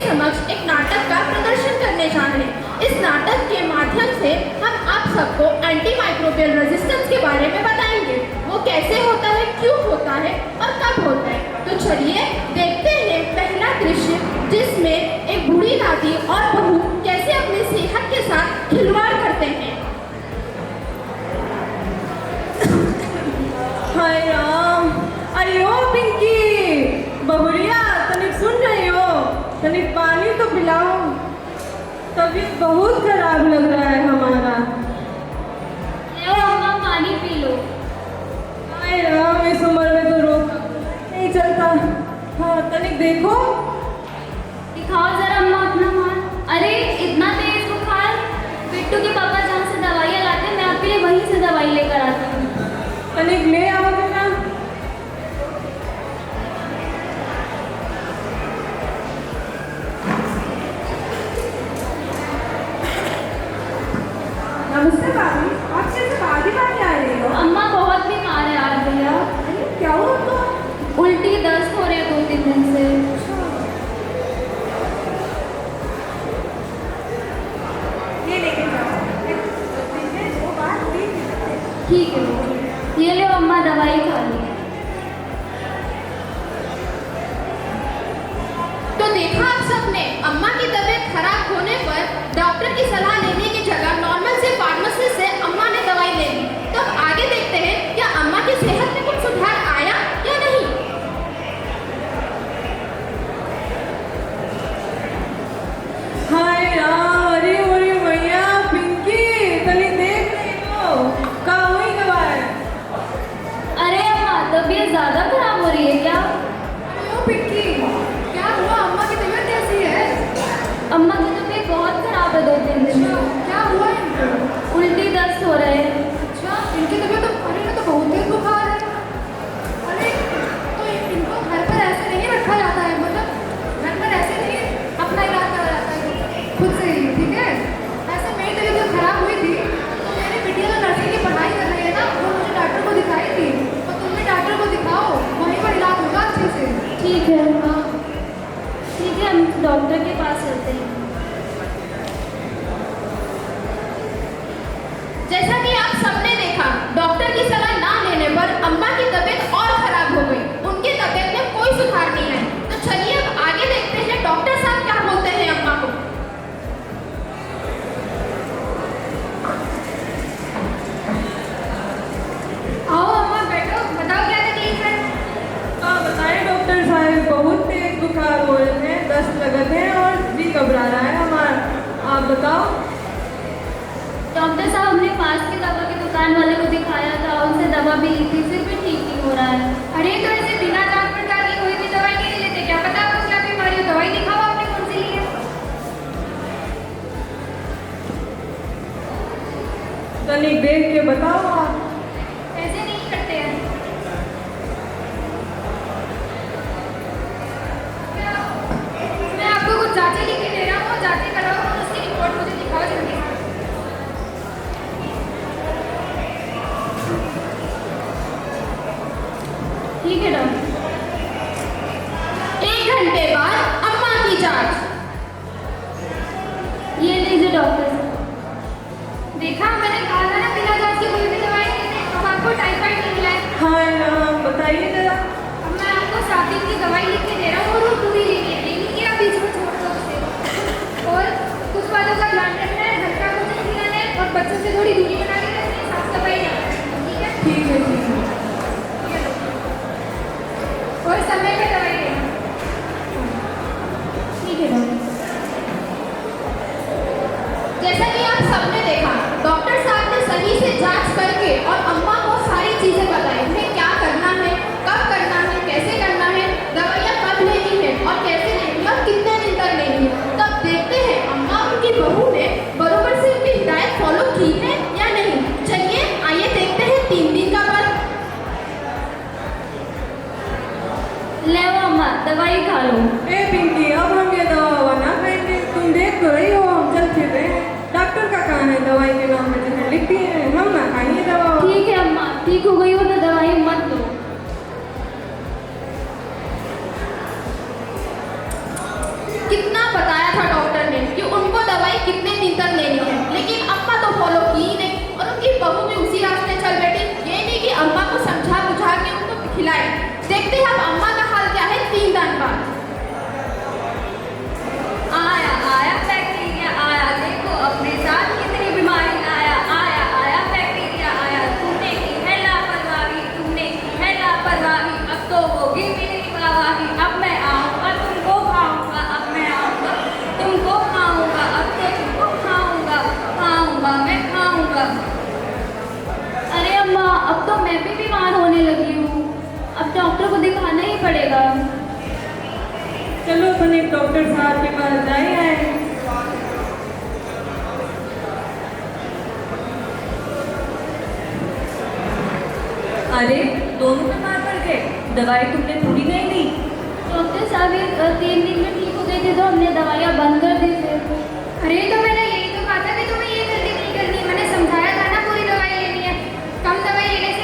समक्ष एक नाटक का प्रदर्शन करने जा रहे हैं। इस नाटक के माध्यम से हम आप सबको एंटी माइक्रोबियल रेजिस्टेंस के बारे में बताएंगे। वो कैसे होता है, क्यों होता है और कब होता है। तो चलिए देखते हैं पहला दृश्य, जिसमें एक बूढ़ी दादी और बहू कैसे अपनी सेहत के साथ खिलवाड़ करते हैं। हाय राम, अयो पिंकी, बहुरिया तनिक सुन रही हो? तनिक पानी तो पिलाओ, तबीयत बहुत खराब लग रहा है हमारा। अम्मा पानी पी लो। हाय राम, इस उम्र में तो रोक नहीं चलता। हाँ तनिक देखो। दिखाओ जरा अम्मा अपना हाथ। अरे इतना तेज बुखार। बिट्टू के पापा जहाँ से दवाइयाँ लाते हैं, मैं आपके लिए वहीं से दवाई लेकर आती हूँ। तनिक ले आओ बेटा। नमस्ते भाभी, आप कैसे भाभी आ रही हो? अम्मा बहुत बीमार है आज भैया। क्या हुआ तो? उल्टी दस्त हो रही है 2-3 दिन से। ये लेके जाओ। वो बात ठीक है, ये लो अम्मा दवाई खा ली। तो देखा आप सबने, अम्मा की तबीयत खराब होने पर डॉक्टर की सलाह लेने की जगह नॉर्मल से फार्मेसिस्ट से अम्मा ने दवाई ले ली। तो अब आगे देखते हैं क्या अम्मा की सेहत में कुछ सुधार आया या नहीं। हाय राम, अरे भैया पिंकी, तनी देख रही हो? कहाँ हुई दवाई? अरे अम्मा तबीयत ज़्यादा खराब हो रही है क्या? ओ पिंकी, क्या हुआ? अम्मा की तबीयत कैसी है? अम्मा की तबीयत बहुत खराब है 2-3 दिन से। क्या हुआ इनको? उल्टी दस्त हो रहे हैं। अच्छा, इनकी तबीयत तो बहुत तेज बुखार है। अरे तो इनको घर पर ऐसे नहीं रखा जाता है, मतलब घर पर ऐसे नहीं अपना इलाज करा जाता है खुद से ही, ठीक है? ऐसे मेरी तबीयत जब खराब हुई थी तो मेरी बिटिया जो नर्सिंग की पढ़ाई कर रही है ना, वो मुझे डॉक्टर को दिखाई थी। और तुम भी डॉक्टर को दिखाओ, वहीं पर इलाज होगा अच्छे से। ठीक है, हाँ ठीक है, हम डॉक्टर के पास चलते हैं। जैसा कि आप सबने देखा, डॉक्टर की सलाह ना लेने पर अम्मा की तबीयत और खराब हो गई। उनकी तबीयत में कोई सुधार नहीं है। तो चलिए अब आगे देखते हैं डॉक्टर साहब क्या बोलते हैं अम्मा को। आओ अम्मा बैठो, बताओ क्या तकलीफ है। हाँ बताएं डॉक्टर साहब, बहुत तेज बुखार हो रहे हैं, दस्त लगत है और भी घबरा रहा है हमारा। आप बताओ। डॉक्टर साहब, हमने पास के दवा की दुकान वाले को दिखाया था, उनसे दवा भी ली थी, फिर भी ठीक नहीं हो रहा है। अरे तो ऐसे बिना जांच पड़ताल की कोई भी दवाई नहीं लेते, क्या पता आपको क्या बीमारी हो। दवाई दिखाओ आपने कौन सी ली है। तनिक देख के बताओ आप। ऐसे नहीं करते हैं। मैं आपको कुछ जांचें लिख के दे रहा हूँ, जांचें कराओ और उसकी रिपोर्ट मुझे दिखाओ जल्दी। ठीक है डॉक्टर। 1 घंटे बाद अम्मा की जांच। ये लीजिए डॉक्टर साहब। देखा, मैंने कहा था ना बिना जांच की कोई भी दवाई नहीं देते। अब आपको टाइफाइड नहीं मिला है। हाय राम, बताइए जरा। अब मैं आपको 7 दिन की दवाई लिख के दे रहा हूँ और वो पूरी लेनी है, लेनी है, आप बीच में छोड़ दो उसे। और कुछ बातों का ध्यान रखना है, हल्का भोजन खिलाना है और बच्चों से थोड़ी दूरी बना के रखनी है, साफ सफाई रखना है, ठीक है? ठीक है ठीक है। ये लो। और समय पे दवाई लेना। ठीक है डॉक्टर। जैसा कि आप सबने देखा, डॉक्टर साहब ने सही से जांच करके और अम्मा को सारी चीजें बताई, उन्हें क्या करना है, कब करना है, कैसे करना है, दवाइयाँ कब लेनी है और कैसे लेनी है और कितने दिन तक लेनी है। तब देखते हैं अम्मा उनकी बहू ने बरोबर से उनकी हिदायत फॉलो की है या नहीं। चलिए आइए देखते हैं 3 दिन का वर्क। ले वो अम्मा दवाई खा लो। ए पिंकी, अब हम ये दवा ना खाएंगे। तुम देख तो रही हो हम चल फिर रहे हैं। डॉक्टर का कहाँ है दवाई के नाम में जहाँ लिखती है, हम ना खाएंगे दवा। ठीक है अम्मा, ठीक हो गई हो तो दवाई मत लो। कितना तनिक डॉक्टर साहब के पास जाए आए। अरे दोनों बीमार पड़ गए, दवाई तुमने पूरी नहीं ली। डॉक्टर साहब ये 3 दिन में ठीक हो गए थे तो हमने दवाइयाँ बंद कर दी थे। अरे तो मैंने यही तो कहा था कि तुम्हें ये जल्दी नहीं करनी। मैंने समझाया था ना पूरी दवाई लेनी है। कम दवाई लेने से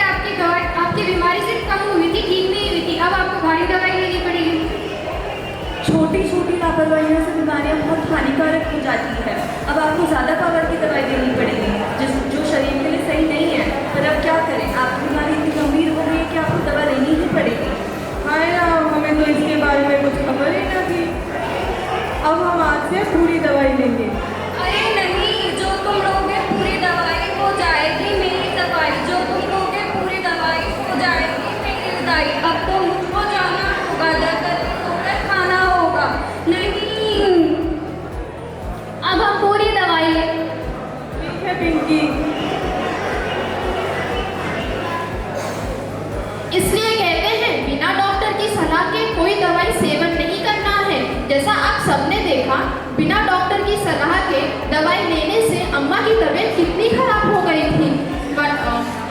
आपकी बीमारी सिर्फ कम हुई थी, ठीक नहीं हुई थी। अब आपको भारी दवाई लेनी पड़ेगी। छोटी छोटी लापरवाहियों से बीमारियां बहुत हानिकारक हो जाती है। अब आपको ज़्यादा पावर की दवाई देनी पड़ेगी जो शरीर के लिए सही नहीं है। पर अब क्या करें, आपकी बीमारी इतनी गंभीर हो गई है कि आपको दवा लेनी ही पड़ेगी। हाय राम, हमें तो इसके बारे में कुछ खबर ही न थी। अब हम आज से पूरी दवाई लेंगे। अरे नहीं, जो तुम लोगे पूरी दवाई हो जाएगी मेरी दवाई, जो तुम लोगे पूरी दवाई हो जाएगी मेरी दवाई। अब तो मुझको जाना होगा, जाकर सोकर खाना होगा। नहीं, अब हम पूरी दवाई लें। ठीक है पिंकी। इसलिए कहते हैं बिना डॉक्टर की सलाह के कोई दवाई सेवन नहीं करना है। जैसा आप सबने देखा, बिना डॉक्टर की सलाह के दवाई लेने से अम्मा की तबीयत कितनी खराब हो गई थी।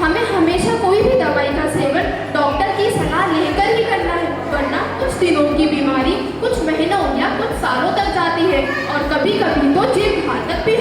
हमें हमेशा कोई भी दवाई का सेवन डॉक्टर की सलाह लेकर ही करना है, वरना कुछ दिनों की बीमारी कुछ महीनों या कुछ सालों तक जाती है और कभी कभी तो जीव घातक भी